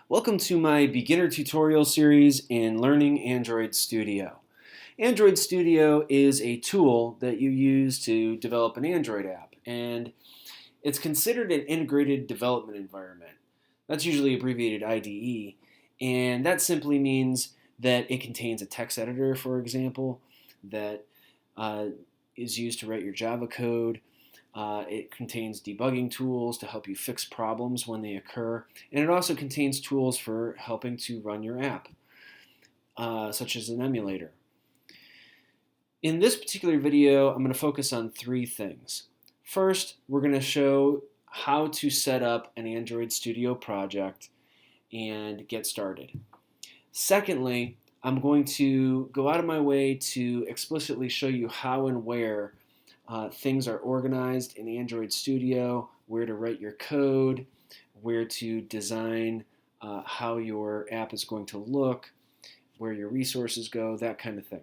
Welcome to my beginner tutorial series in Learning Android Studio. Android Studio is a tool that you use to develop an Android app, and it's considered an integrated development environment. That's usually abbreviated IDE, and that simply means that it contains a text editor, for example, that is used to write your Java code. It contains debugging tools to help you fix problems when they occur, and it also contains tools for helping to run your app, such as an emulator. In this particular video, I'm going to focus on three things. First, we're going to show how to set up an Android Studio project and get started. Secondly, I'm going to go out of my way to explicitly show you how and where things are organized in Android Studio, where to write your code, where to design how your app is going to look, where your resources go, that kind of thing.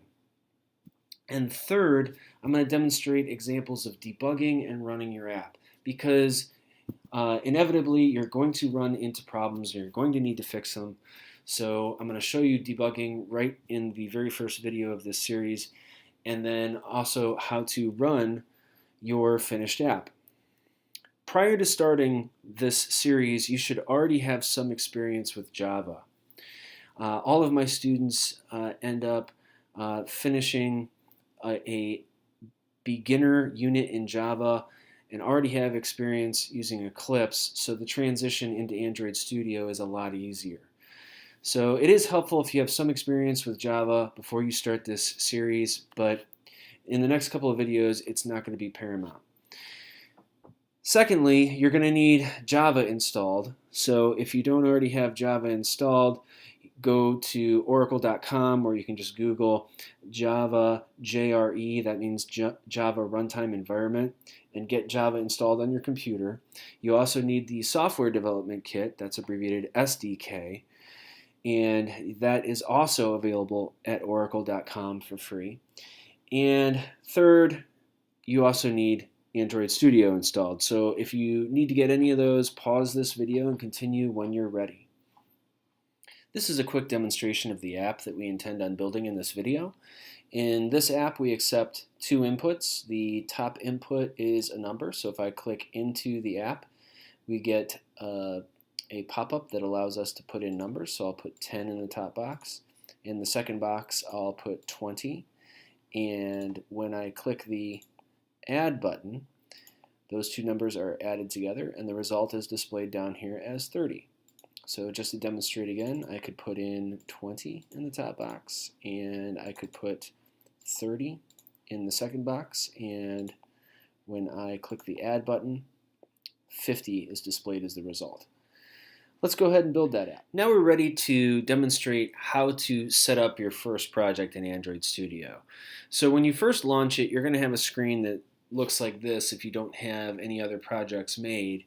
And third, I'm going to demonstrate examples of debugging and running your app, because inevitably you're going to run into problems and you're going to need to fix them. So I'm going to show you debugging right in the very first video of this series, and then also how to run your finished app. Prior to starting this series, you should already have some experience with Java. All of my students end up finishing a beginner unit in Java and already have experience using Eclipse, so the transition into Android Studio is a lot easier. So it is helpful if you have some experience with Java before you start this series, but in the next couple of videos, it's not going to be paramount. Secondly, you're going to need Java installed. So if you don't already have Java installed, go to oracle.com, or you can just Google Java JRE, that means Java Runtime Environment, and get Java installed on your computer. You also need the Software Development Kit, that's abbreviated SDK, and that is also available at oracle.com for free. And third, you also need Android Studio installed. So if you need to get any of those, pause this video and continue when you're ready. This is a quick demonstration of the app that we intend on building in this video. In this app, we accept two inputs. The top input is a number, so if I click into the app, we get a pop-up that allows us to put in numbers, so I'll put 10 in the top box. In the second box, I'll put 20, and when I click the Add button, those two numbers are added together, and the result is displayed down here as 30. So just to demonstrate again, I could put in 20 in the top box, and I could put 30 in the second box, and when I click the Add button, 50 is displayed as the result. Let's go ahead and build that app. Now we're ready to demonstrate how to set up your first project in Android Studio. So when you first launch it, you're going to have a screen that looks like this if you don't have any other projects made.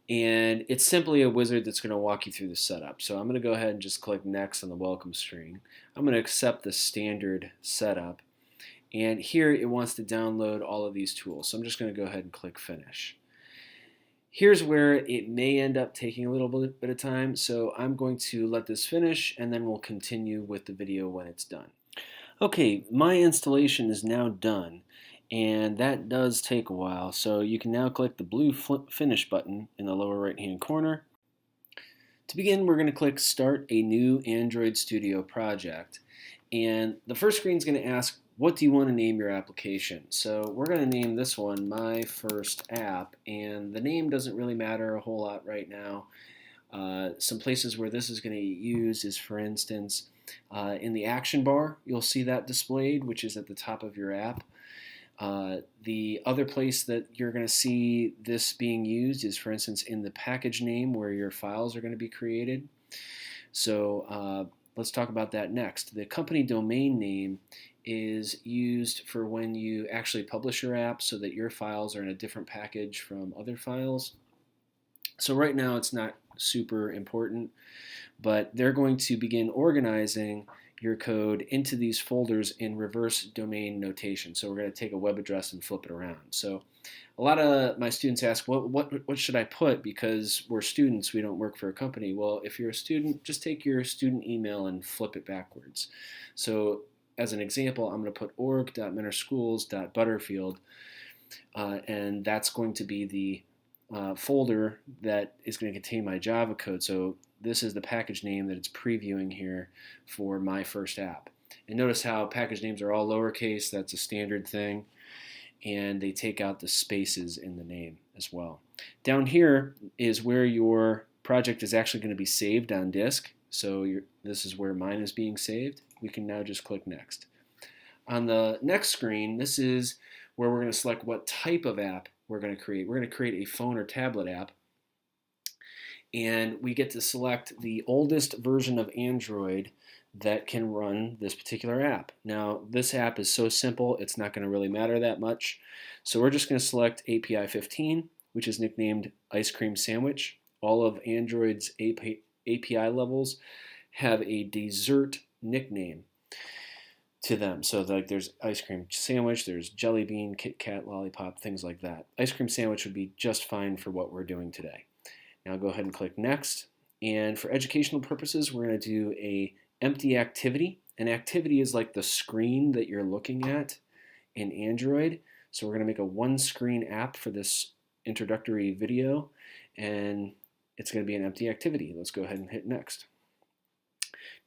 And it's simply a wizard that's going to walk you through the setup. So I'm going to go ahead and just click Next on the welcome screen. I'm going to accept the standard setup. And here it wants to download all of these tools. So I'm just going to go ahead and click Finish. Here's where it may end up taking a little bit of time, so I'm going to let this finish and then we'll continue with the video when it's done. Okay, my installation is now done, and that does take a while, so you can now click the blue Finish button in the lower right hand corner. To begin, we're going to click Start a New Android Studio Project, and the first screen is going to ask, what do you want to name your application? So we're going to name this one My First App, and the name doesn't really matter a whole lot right now. Some places where this is going to be used is, for instance, in the action bar, you'll see that displayed, which is at the top of your app. The other place that you're going to see this being used is, for instance, in the package name where your files are going to be created. So let's talk about that next. The company domain name is used for when you actually publish your app so that your files are in a different package from other files. So right now it's not super important, but they're going to begin organizing your code into these folders in reverse domain notation. So we're going to take a web address and flip it around. So a lot of my students ask, what should I put? Because we're students, we don't work for a company. Well, if you're a student, just take your student email and flip it backwards. So as an example, I'm going to put org.mentorschools.butterfield, and that's going to be the folder that is going to contain my Java code. So this is the package name that it's previewing here for my first app. And notice how package names are all lowercase. That's a standard thing. And they take out the spaces in the name as well. Down here is where your project is actually going to be saved on disk. So this is where mine is being saved. We can now just click Next. On the next screen, this is where we're going to select what type of app we're going to create. We're going to create a phone or tablet app. And we get to select the oldest version of Android that can run this particular app. Now, this app is so simple, it's not going to really matter that much. So we're just going to select API 15, which is nicknamed Ice Cream Sandwich. All of Android's API levels have a dessert nickname to them. So like there's Ice Cream Sandwich, there's Jelly Bean, Kit Kat, Lollipop, things like that. Ice Cream Sandwich would be just fine for what we're doing today. Now go ahead and click Next. And for educational purposes, we're going to do a empty activity. An activity is like the screen that you're looking at in Android. So we're going to make a one-screen app for this introductory video, and it's going to be an empty activity. Let's go ahead and hit Next.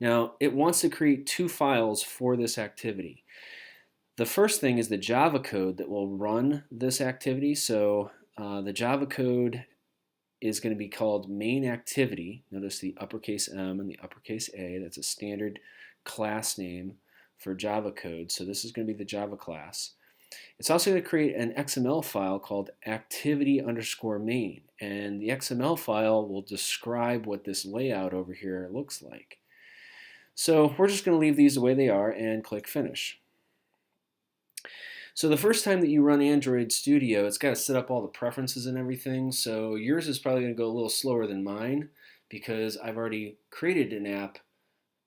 Now, it wants to create two files for this activity. The first thing is the Java code that will run this activity. So the Java code is going to be called main activity. Notice the uppercase M and the uppercase A. That's a standard class name for Java code. So this is going to be the Java class. It's also going to create an XML file called activity_main. And the XML file will describe what this layout over here looks like. So we're just going to leave these the way they are and click Finish. So the first time that you run Android Studio, it's got to set up all the preferences and everything. So yours is probably going to go a little slower than mine because I've already created an app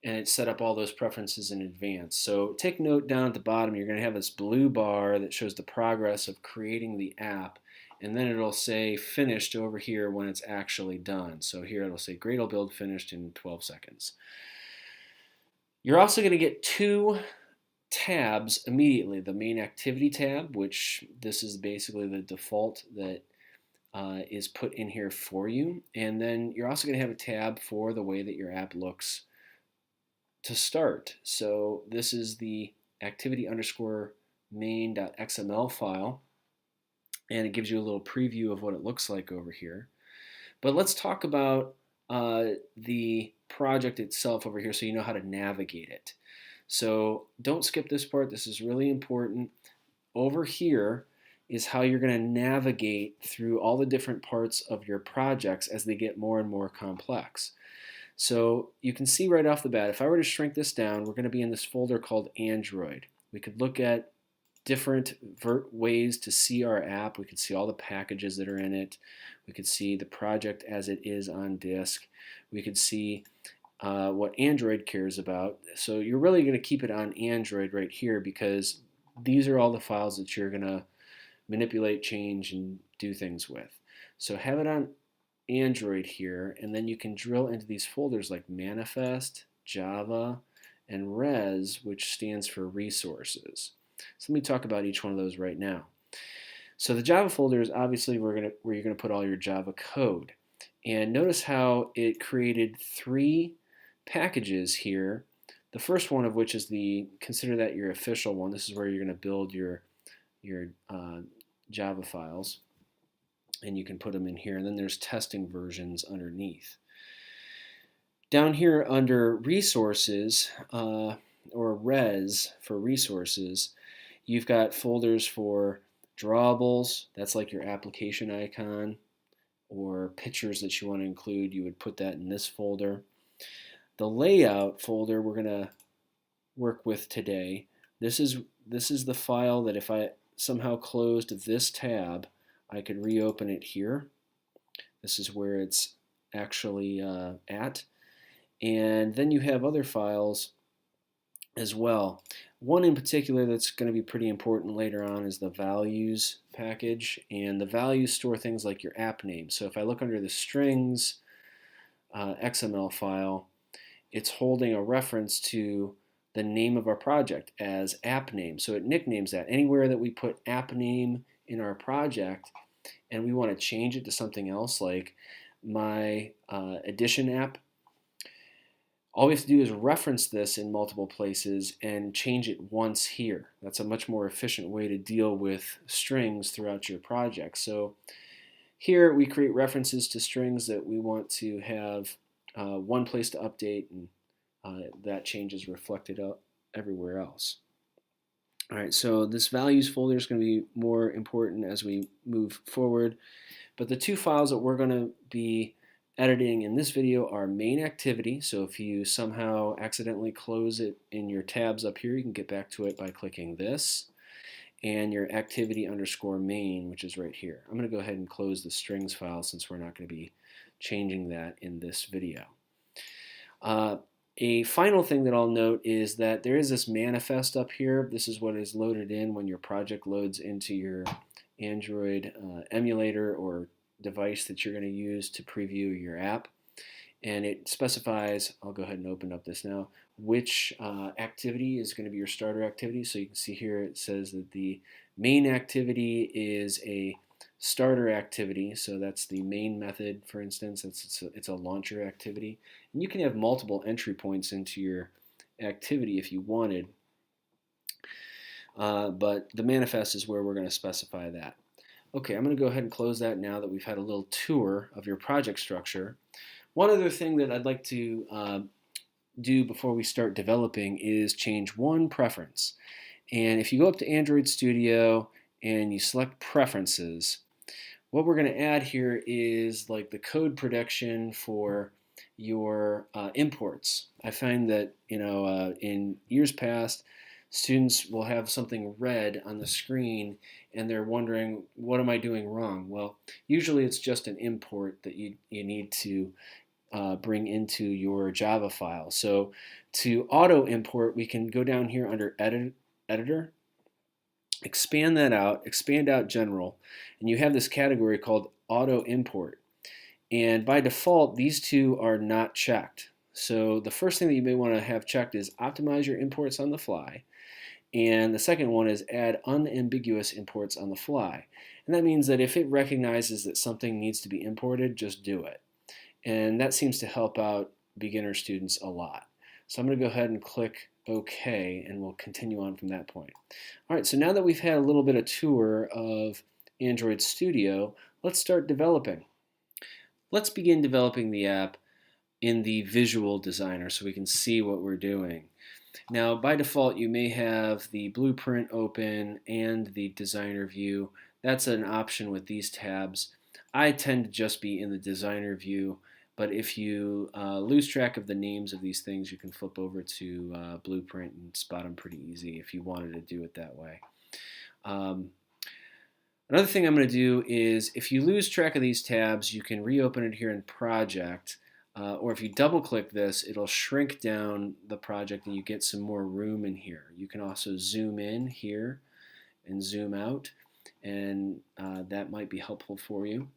and it set up all those preferences in advance. So take note down at the bottom, you're going to have this blue bar that shows the progress of creating the app, and then it'll say finished over here when it's actually done. So here it'll say Gradle build finished in 12 seconds. You're also going to get two tabs immediately. The main activity tab, which this is basically the default that is put in here for you. And then you're also going to have a tab for the way that your app looks to start. So this is the activity_main.xml file, and it gives you a little preview of what it looks like over here. But let's talk about the project itself over here so you know how to navigate it. So don't skip this part. This is really important. Over here is how you're going to navigate through all the different parts of your projects as they get more and more complex. So you can see right off the bat, if I were to shrink this down, we're going to be in this folder called Android. We could look at different ways to see our app. We could see all the packages that are in it. We could see the project as it is on disk. We could see what Android cares about. So you're really going to keep it on Android right here because these are all the files that you're going to manipulate, change, and do things with. So have it on Android here, and then you can drill into these folders like manifest, Java, and res, which stands for resources. So let me talk about each one of those right now. So the Java folder is obviously where you're going to put all your Java code. And notice how it created three packages here. The first one of which is consider that your official one. This is where you're going to build your Java files, and you can put them in here. And then there's testing versions underneath. Down here under resources, or res for resources, you've got folders for drawables. That's like your application icon, or pictures that you want to include. You would put that in this folder. The layout folder we're going to work with today. This is the file that if I somehow closed this tab, I could reopen it here. This is where it's actually at. And then you have other files as well. One in particular that's going to be pretty important later on is the values package, and the values store things like your app name. So if I look under the strings XML file, it's holding a reference to the name of our project as app name. So it nicknames that. Anywhere that we put app name in our project and we want to change it to something else like my Edition app, all we have to do is reference this in multiple places and change it once here. That's a much more efficient way to deal with strings throughout your project. So here we create references to strings that we want to have one place to update, and that change is reflected up everywhere else. All right, so this values folder is going to be more important as we move forward. But the two files that we're going to be editing in this video are main activity. So if you somehow accidentally close it in your tabs up here, you can get back to it by clicking this. And your activity underscore main, which is right here. I'm going to go ahead and close the strings file since we're not going to be changing that in this video. A final thing that I'll note is that there is this manifest up here. This is what is loaded in when your project loads into your Android emulator or device that you're going to use to preview your app. And it specifies, I'll go ahead and open up this now, which activity is going to be your starter activity. So you can see here it says that the main activity is a starter activity. So that's the main method, for instance. It's a launcher activity. And you can have multiple entry points into your activity if you wanted. But the manifest is where we're going to specify that. Okay, I'm going to go ahead and close that now that we've had a little tour of your project structure. One other thing that I'd like to do before we start developing is change one preference. And if you go up to Android Studio and you select Preferences, what we're going to add here is like the code prediction for your imports. I find that in years past, students will have something red on the screen and they're wondering, what am I doing wrong? Well, usually it's just an import that you need to bring into your Java file. So to auto import, we can go down here under editor, expand that out, expand out general, and you have this category called auto import. And by default, these two are not checked. So the first thing that you may want to have checked is optimize your imports on the fly. And the second one is add unambiguous imports on the fly. And that means that if it recognizes that something needs to be imported, just do it. And that seems to help out beginner students a lot. So I'm going to go ahead and click OK, and we'll continue on from that point. All right, so now that we've had a little bit of tour of Android Studio, let's start developing. Let's begin developing the app in the Visual Designer so we can see what we're doing. Now, by default, you may have the blueprint open and the designer view. That's an option with these tabs. I tend to just be in the designer view, but if you lose track of the names of these things, you can flip over to blueprint and spot them pretty easy if you wanted to do it that way. Another thing I'm going to do is if you lose track of these tabs, you can reopen it here in Project. Or if you double click this, it'll shrink down the project and you get some more room in here. You can also zoom in here and zoom out, and that might be helpful for you.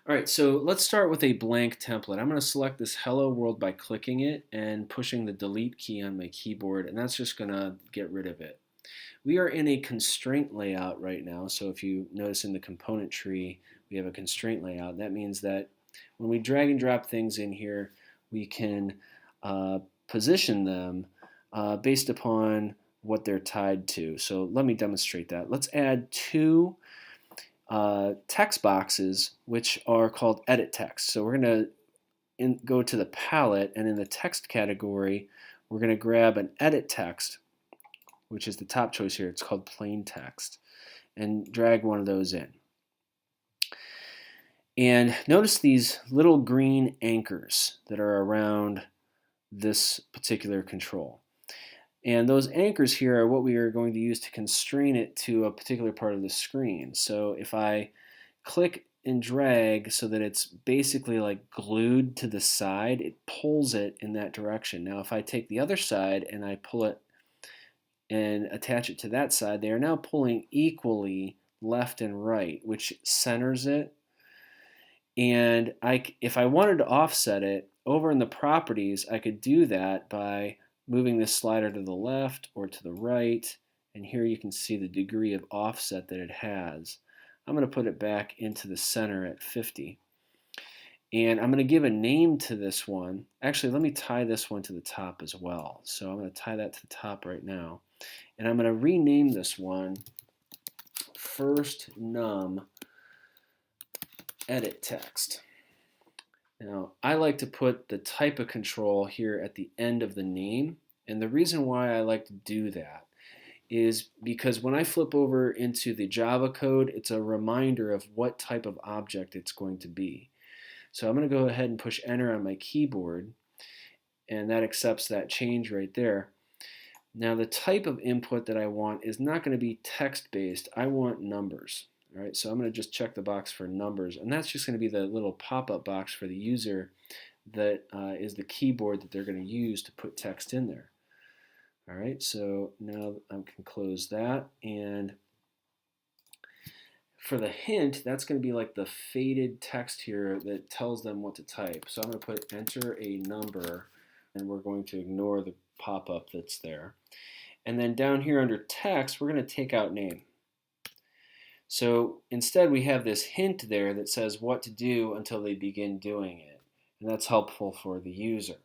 All right, so let's start with a blank template. I'm going to select this Hello World by clicking it and pushing the delete key on my keyboard, and that's just going to get rid of it. We are in a constraint layout right now, so if you notice in the component tree, we have a constraint layout. That means that when we drag and drop things in here, we can position them based upon what they're tied to. So let me demonstrate that. Let's add two text boxes, which are called edit text. So we're going to go to the palette, and in the text category, we're going to grab an edit text, which is the top choice here. It's called plain text, and drag one of those in. And notice these little green anchors that are around this particular control. And those anchors here are what we are going to use to constrain it to a particular part of the screen. So if I click and drag so that it's basically like glued to the side, it pulls it in that direction. Now if I take the other side and I pull it and attach it to that side, they are now pulling equally left and right, which centers it. And if I wanted to offset it, over in the properties, I could do that by moving this slider to the left or to the right. And here you can see the degree of offset that it has. I'm going to put it back into the center at 50. And I'm going to give a name to this one. Actually, let me tie this one to the top as well. So I'm going to tie that to the top right now. And I'm going to rename this one first num edit text. Now, I like to put the type of control here at the end of the name. And the reason why I like to do that is because when I flip over into the Java code, it's a reminder of what type of object it's going to be. So I'm going to go ahead and push enter on my keyboard, and that accepts that change right there. Now the type of input that I want is not going to be text-based. I want numbers. All right, so I'm going to just check the box for numbers, and that's just going to be the little pop-up box for the user that is the keyboard that they're going to use to put text in there. All right, so now I can close that, and for the hint, that's going to be like the faded text here that tells them what to type. So I'm going to put enter a number, and we're going to ignore the pop-up that's there. And then down here under text, we're going to take out name. So instead we have this hint there that says what to do until they begin doing it. And that's helpful for the user.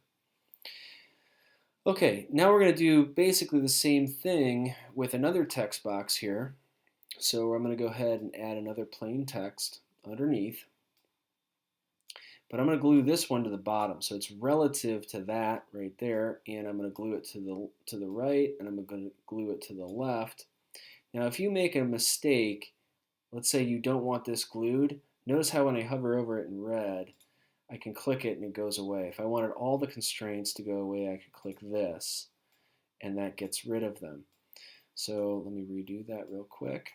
Okay, now we're going to do basically the same thing with another text box here. So I'm going to go ahead and add another plain text underneath. But I'm going to glue this one to the bottom. So it's relative to that right there. And I'm going to glue it to the right, and I'm going to glue it to the left. Now if you make a mistake, let's say you don't want this glued, notice how when I hover over it in red, I can click it and it goes away. If I wanted all the constraints to go away, I could click this, and that gets rid of them. So let me redo that real quick.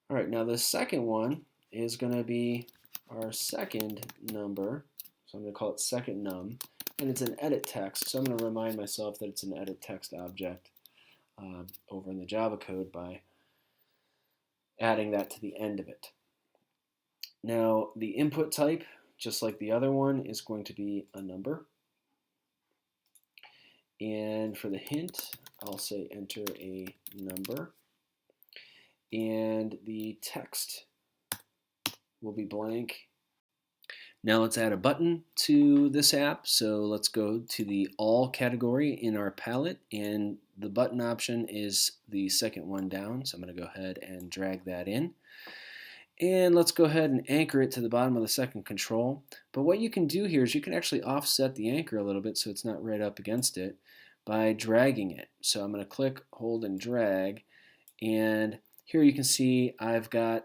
All right, now the second one is going to be our second number. So I'm going to call it second num, and it's an edit text. So I'm going to remind myself that it's an edit text object over in the Java code by adding that to the end of it. Now the input type, just like the other one, is going to be a number. And for the hint, I'll say enter a number. And the text will be blank. Now let's add a button to this app. So let's go to the all category in our palette, and the button option is the second one down. So I'm going to go ahead and drag that in. And let's go ahead and anchor it to the bottom of the second control. But what you can do here is you can actually offset the anchor a little bit so it's not right up against it by dragging it. So I'm going to click, hold, and drag. And here you can see I've got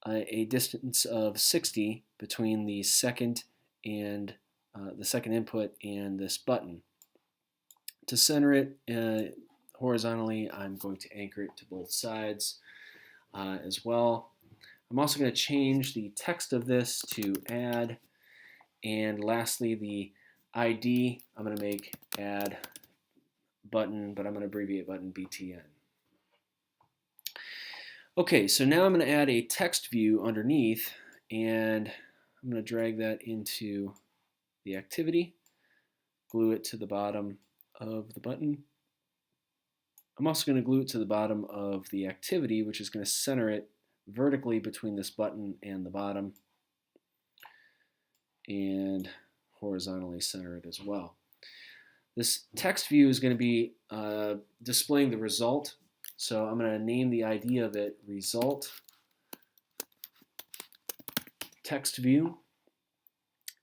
a distance of 60 between the second input and this button. To center it horizontally, I'm going to anchor it to both sides as well. I'm also going to change the text of this to add, and lastly the ID I'm going to make add button, but I'm going to abbreviate button BTN. Okay, so now I'm going to add a text view underneath, and I'm going to drag that into the activity, glue it to the bottom of the button. I'm also going to glue it to the bottom of the activity, which is going to center it vertically between this button and the bottom, and horizontally center it as well. This text view is going to be displaying the result. So I'm going to name the ID of it result text view,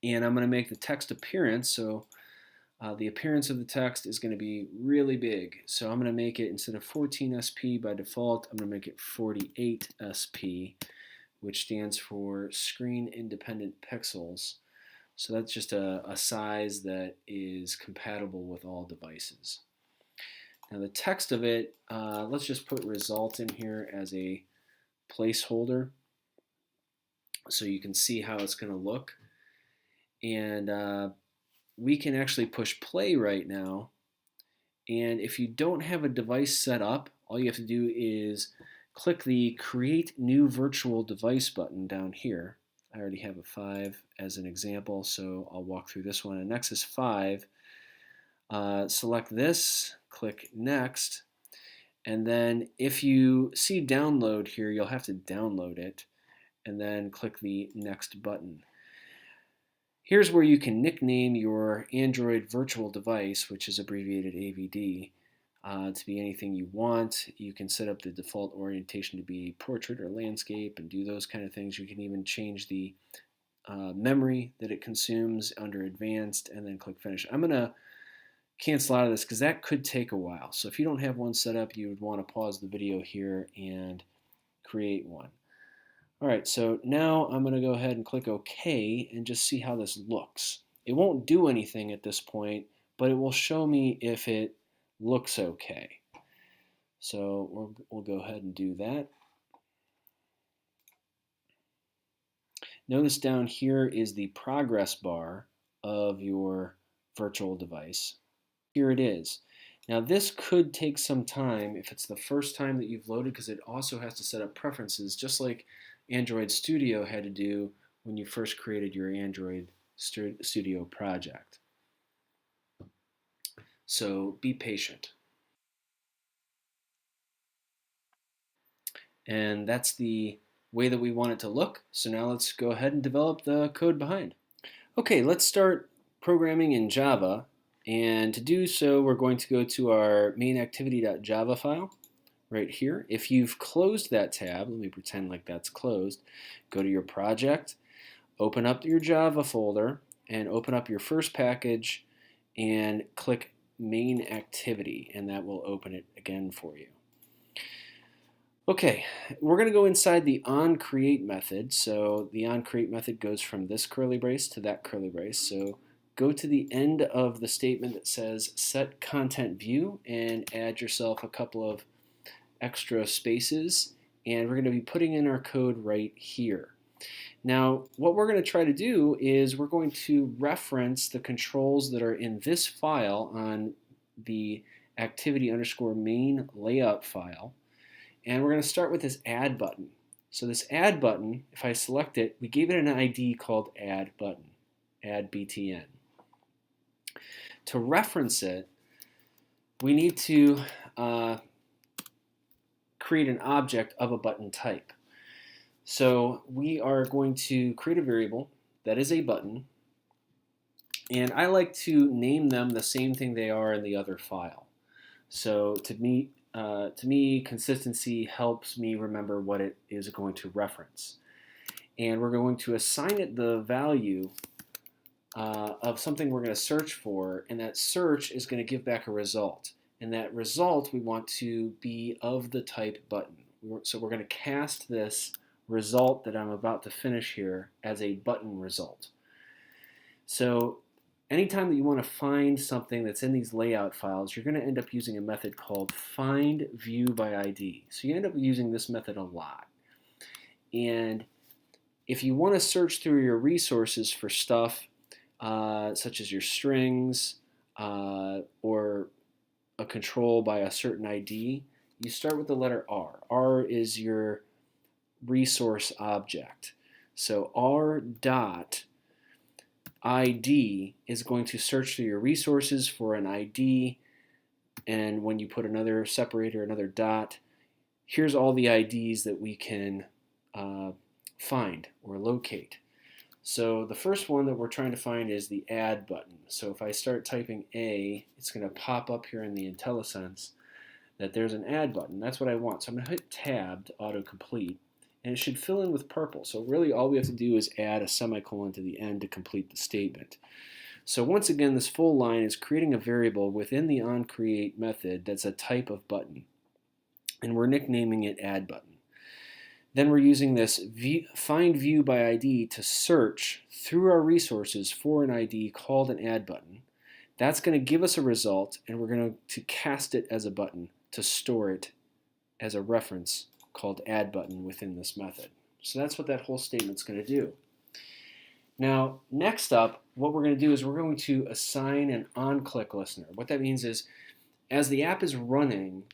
and I'm going to make the text appearance. So the appearance of the text is going to be really big. So I'm going to make it, instead of 14 SP by default, I'm going to make it 48 SP, which stands for screen independent pixels. So that's just a size that is compatible with all devices. Now the text of it, let's just put result in here as a placeholder. so you can see how it's going to look. And we can actually push play right now. And if you don't have a device set up, all you have to do is click the Create New Virtual Device button down here. I already have a 5 as an example, so I'll walk through this one. A Nexus 5, select this, click Next, and then if you see download here, you'll have to download it, and then click the Next button. Here's where you can nickname your Android virtual device, which is abbreviated AVD, to be anything you want. You can set up the default orientation to be portrait or landscape and do those kind of things. You can even change the memory that it consumes under advanced and then click finish. I'm going to cancel out of this because that could take a while. So if you don't have one set up, you would want to pause the video here and create one. All right, so now I'm going to go ahead and click OK and just see how this looks. It won't do anything at this point, but it will show me if it looks okay. So we'll go ahead and do that. Notice down here is the progress bar of your virtual device. Here it is. Now this could take some time if it's the first time that you've loaded, because it also has to set up preferences, just like Android Studio had to do when you first created your Android Studio project. So be patient. And that's the way that we want it to look. So now let's go ahead and develop the code behind. Okay, let's start programming in Java. And to do so, we're going to go to our main activity.java file right here. If you've closed that tab, let me pretend like that's closed, go to your project, open up your Java folder, and open up your first package and click main activity, and that will open it again for you. Okay, we're going to go inside the onCreate method. So the onCreate method goes from this curly brace to that curly brace. So go to the end of the statement that says set content view and add yourself a couple of extra spaces, and we're going to be putting in our code right here. Now what we're going to try to do is we're going to reference the controls that are in this file on the activity_main layout file, and we're going to start with this add button. So this add button, if I select it, we gave it an ID called add button, add btn. To reference it, we need to create an object of a button type. So we are going to create a variable that is a button, and I like to name them the same thing they are in the other file. So to me, consistency helps me remember what it is going to reference. And we're going to assign it the value of something we're going to search for, and that search is going to give back a result. And that result we want to be of the type button. So we're going to cast this result that I'm about to finish here as a button result. So anytime that you want to find something that's in these layout files, you're going to end up using a method called findViewById. So you end up using this method a lot. And if you want to search through your resources for stuff such as your strings or a control by a certain ID, you start with the letter R. R is your resource object. So R dot ID is going to search through your resources for an ID, and when you put another separator, another dot, here's all the IDs that we can find or locate. So the first one that we're trying to find is the add button. So if I start typing A, it's going to pop up here in the IntelliSense that there's an add button. That's what I want. So I'm going to hit tab to autocomplete, and it should fill in with purple. So really all we have to do is add a semicolon to the end to complete the statement. So once again, this full line is creating a variable within the onCreate method that's a type of button, and we're nicknaming it add button. Then we're using this findViewById to search through our resources for an ID called an add button. That's going to give us a result, and we're going to cast it as a button to store it as a reference called add button within this method. So that's what that whole statement's going to do. Now, next up, what we're going to do is we're going to assign an on-click listener. What that means is, as the app is running,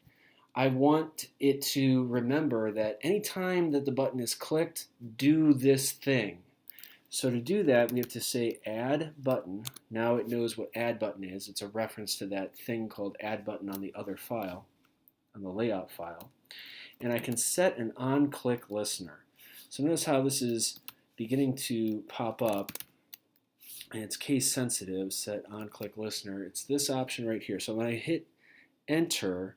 I want it to remember that anytime that the button is clicked, do this thing. So to do that, we have to say add button. Now it knows what add button is. It's a reference to that thing called add button on the other file, on the layout file. And I can set an on-click listener. So notice how this is beginning to pop up, and it's case sensitive, set on-click listener. It's this option right here. So when I hit enter,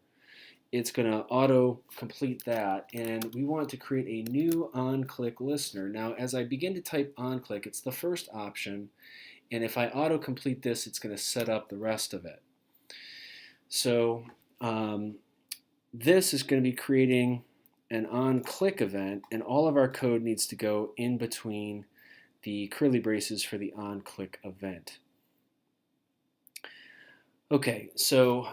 it's going to auto-complete that, and we want to create a new on-click listener. Now, as I begin to type on-click, it's the first option, and if I auto-complete this, it's going to set up the rest of it. So this is going to be creating an on-click event, and all of our code needs to go in between the curly braces for the on-click event. Okay, so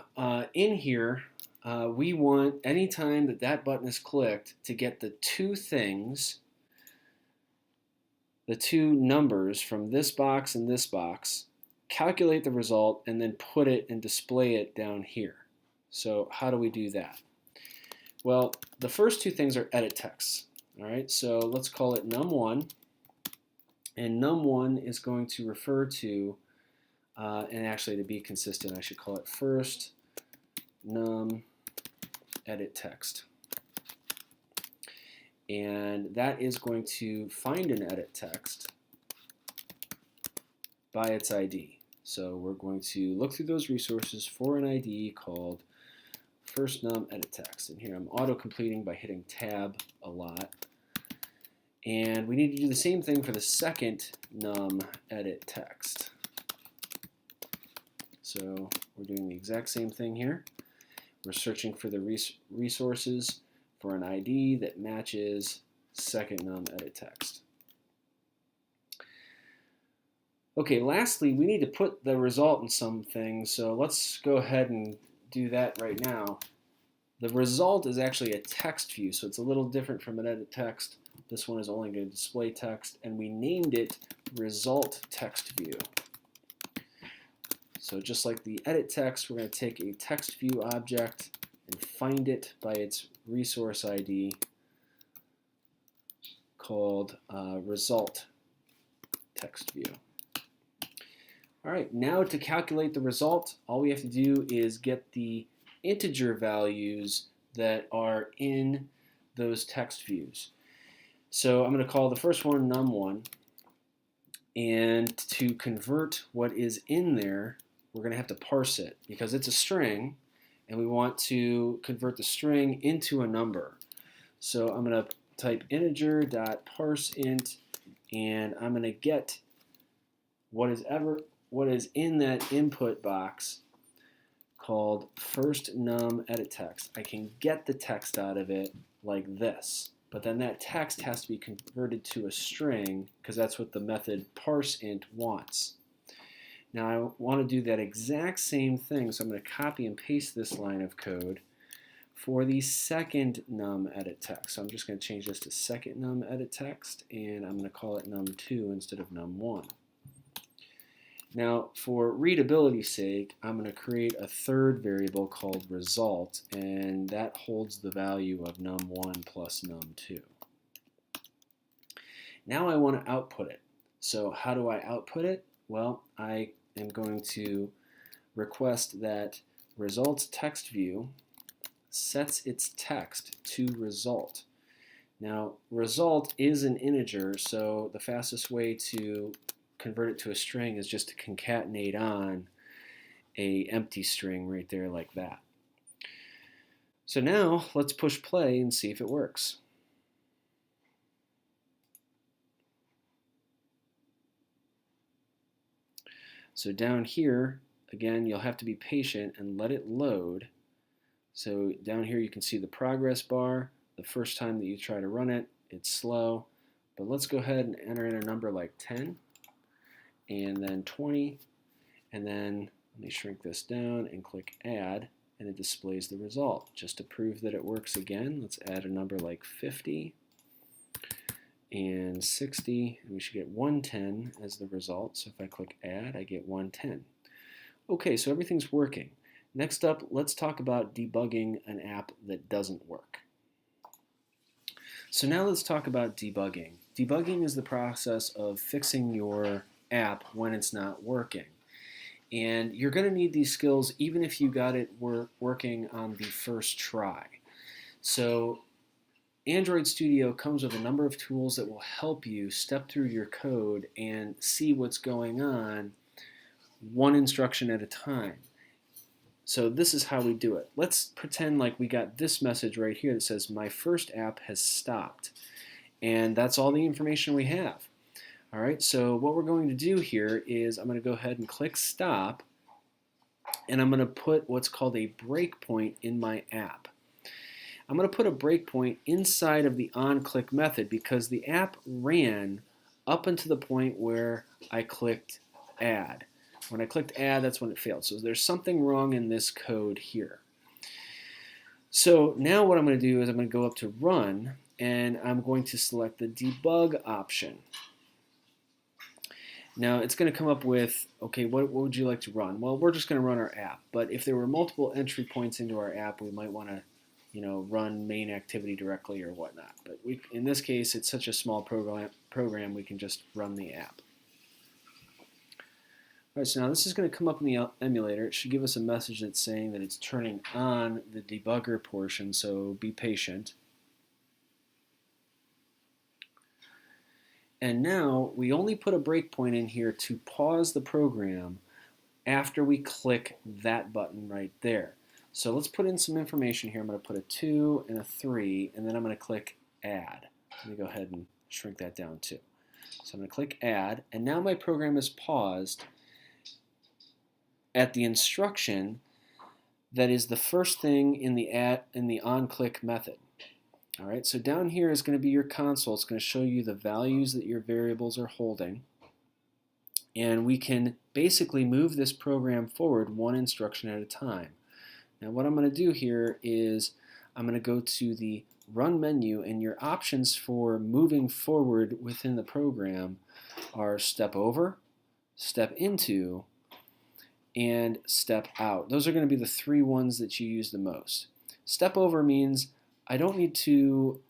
in here, we want anytime that that button is clicked to get the two things, the two numbers from this box and this box, calculate the result, and then put it and display it down here. So how do we do that? Well, the first two things are edit texts. All right, so let's call it num1, and num1 is going to refer to, and actually to be consistent, I should call it first num edit text. And that is going to find an edit text by its ID. So we're going to look through those resources for an ID called first num edit text. And here I'm auto-completing by hitting tab a lot. And we need to do the same thing for the second num edit text. So we're doing the exact same thing here. We're searching for the resources for an ID that matches second num edit text. Okay, lastly, we need to put the result in something, so let's go ahead and do that right now. The result is actually a text view, so it's a little different from an edit text. This one is only going to display text, and we named it result text view. So just like the edit text, we're going to take a text view object and find it by its resource ID called result text view. All right, now to calculate the result, all we have to do is get the integer values that are in those text views. So I'm going to call the first one num1, and to convert what is in there, we're going to have to parse it because it's a string, and we want to convert the string into a number. So I'm going to type integer.parseInt, and I'm going to get what is in that input box called first num edit text. I can get the text out of it like this, but then that text has to be converted to a string because that's what the method parseInt wants. Now I want to do that exact same thing, so I'm going to copy and paste this line of code for the second num edit text. So I'm just going to change this to second num edit text, and I'm going to call it num2 instead of num1. Now, for readability's sake, I'm going to create a third variable called result, and that holds the value of num1 plus num2. Now I want to output it. So how do I output it? Well, I am going to request that results text view sets its text to result. Now, result is an integer, so the fastest way to convert it to a string is just to concatenate on a empty string right there like that. So now let's push play and see if it works. So down here, again, you'll have to be patient and let it load. So down here you can see the progress bar. The first time that you try to run it, it's slow. But let's go ahead and enter in a number like 10. And then 20, and then let me shrink this down and click add, and it displays the result. Just to prove that it works again, let's add a number like 50, and 60, and we should get 110 as the result. So if I click add, I get 110. Okay, so everything's working. Next up, let's talk about debugging an app that doesn't work. So now let's talk about debugging. Debugging is the process of fixing your app when it's not working. And you're going to need these skills even if you got it working on the first try. So Android Studio comes with a number of tools that will help you step through your code and see what's going on one instruction at a time. So this is how we do it. Let's pretend like we got this message right here that says my first app has stopped. And that's all the information we have. All right, so what we're going to do here is I'm going to go ahead and click stop, and I'm going to put what's called a breakpoint in my app. I'm going to put a breakpoint inside of the onClick method because the app ran up until the point where I clicked add. When I clicked add, that's when it failed. So there's something wrong in this code here. So now what I'm going to do is I'm going to go up to run, and I'm going to select the debug option. Now it's going to come up with, okay, what would you like to run? Well, we're just going to run our app. But if there were multiple entry points into our app, we might want to run main activity directly or whatnot. But in this case, it's such a small program, we can just run the app. All right, so now this is going to come up in the emulator. It should give us a message that's saying that it's turning on the debugger portion, so be patient. And now we only put a breakpoint in here to pause the program after we click that button right there. So let's put in some information here. I'm going to put a 2 and a 3, and then I'm going to click add. Let me go ahead and shrink that down too. So I'm going to click add, and now my program is paused at the instruction that is the first thing in the onClick method. All right, so down here is going to be your console. It's going to show you the values that your variables are holding. And we can basically move this program forward one instruction at a time. Now what I'm going to do here is I'm going to go to the Run menu, and your options for moving forward within the program are Step Over, Step Into, and Step Out. Those are going to be the three ones that you use the most. Step Over means I don't need to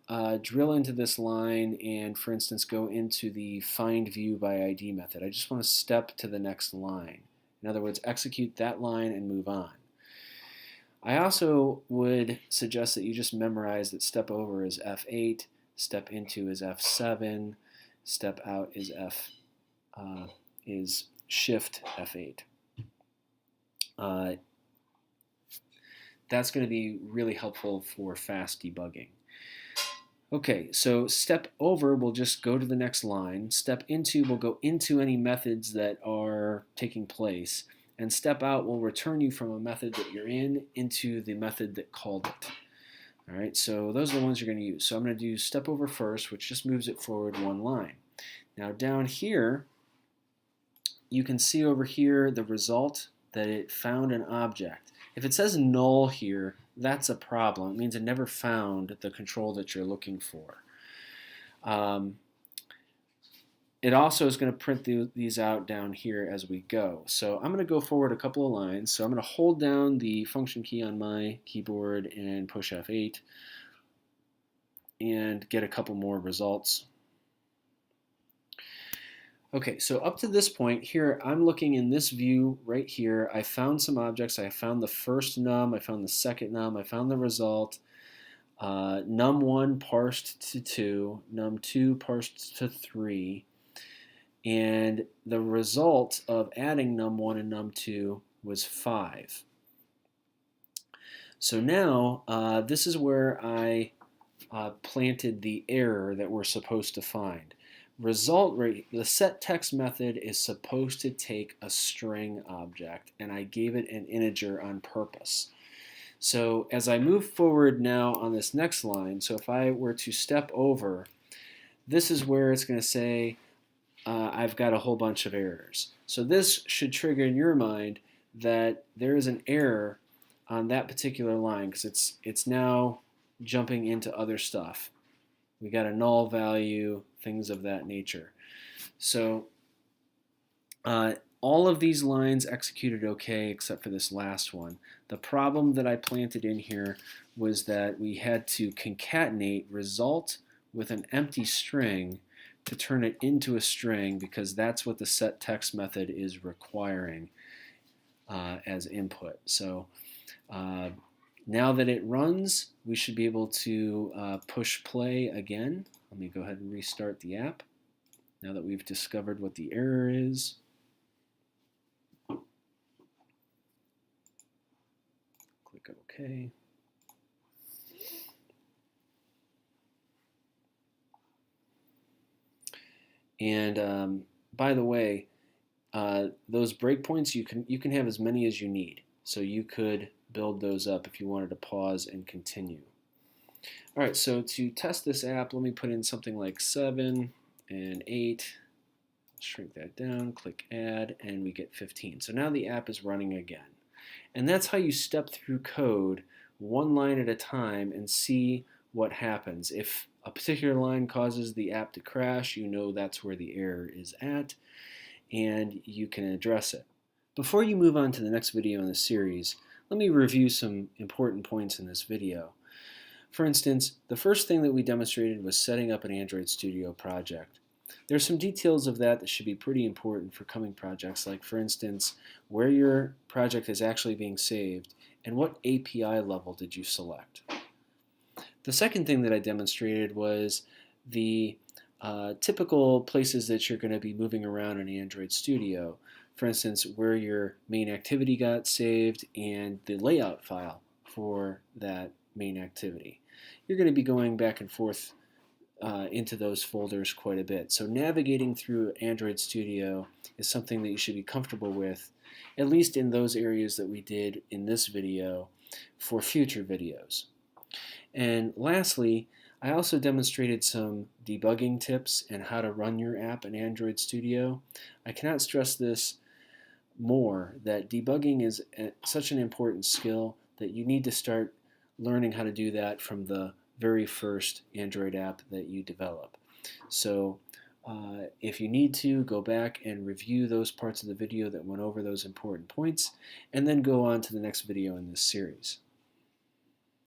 drill into this line and, for instance, go into the Find View by ID method. I just want to step to the next line. In other words, execute that line and move on. I also would suggest that you just memorize that Step Over is F8, Step Into is F7, Step Out is Shift F8. That's going to be really helpful for fast debugging. Okay, so Step Over will just go to the next line. Step Into will go into any methods that are taking place. And Step Out will return you from a method that you're in into the method that called it. All right, so those are the ones you're going to use. So I'm going to do Step Over first, which just moves it forward one line. Now down here, you can see over here the result that it found an object. If it says null here, that's a problem. It means it never found the control that you're looking for. It also is going to print these out down here as we go. So I'm going to go forward a couple of lines. So I'm going to hold down the function key on my keyboard and push F8 and get a couple more results. Okay, so up to this point here, I'm looking in this view right here. I found some objects. I found the first num, I found the second num, I found the result. Num1 parsed to 2, num2 parsed to 3, and the result of adding num1 and num2 was 5. So now this is where I planted the error that we're supposed to find. Result rate, the setText method is supposed to take a string object, and I gave it an integer on purpose. So as I move forward now on this next line, so if I were to step over, this is where it's going to say I've got a whole bunch of errors. So this should trigger in your mind that there is an error on that particular line because it's now jumping into other stuff. We got a null value, things of that nature. So all of these lines executed okay except for this last one. The problem that I planted in here was that we had to concatenate result with an empty string to turn it into a string, because that's what the setText method is requiring as input. So now that it runs, we should be able to push play again. Let me go ahead and restart the app now that we've discovered what the error is. Click OK. And by the way, those breakpoints, you can have as many as you need. So you could build those up if you wanted to pause and continue. All right, so to test this app, let me put in something like 7 and 8. Shrink that down, click Add, and we get 15. So now the app is running again. And that's how you step through code one line at a time and see what happens. If a particular line causes the app to crash, you know that's where the error is at, and you can address it. Before you move on to the next video in the series, let me review some important points in this video. For instance, the first thing that we demonstrated was setting up an Android Studio project. There's some details of that should be pretty important for coming projects, like for instance, where your project is actually being saved and what API level did you select. The second thing that I demonstrated was the typical places that you're going to be moving around in Android Studio. For instance, where your main activity got saved and the layout file for that main activity. You're going to be going back and forth into those folders quite a bit. So navigating through Android Studio is something that you should be comfortable with, at least in those areas that we did in this video for future videos. And lastly, I also demonstrated some debugging tips and how to run your app in Android Studio. I cannot stress this more, that debugging is such an important skill that you need to start learning how to do that from the very first Android app that you develop. So if you need to, go back and review those parts of the video that went over those important points, and then go on to the next video in this series.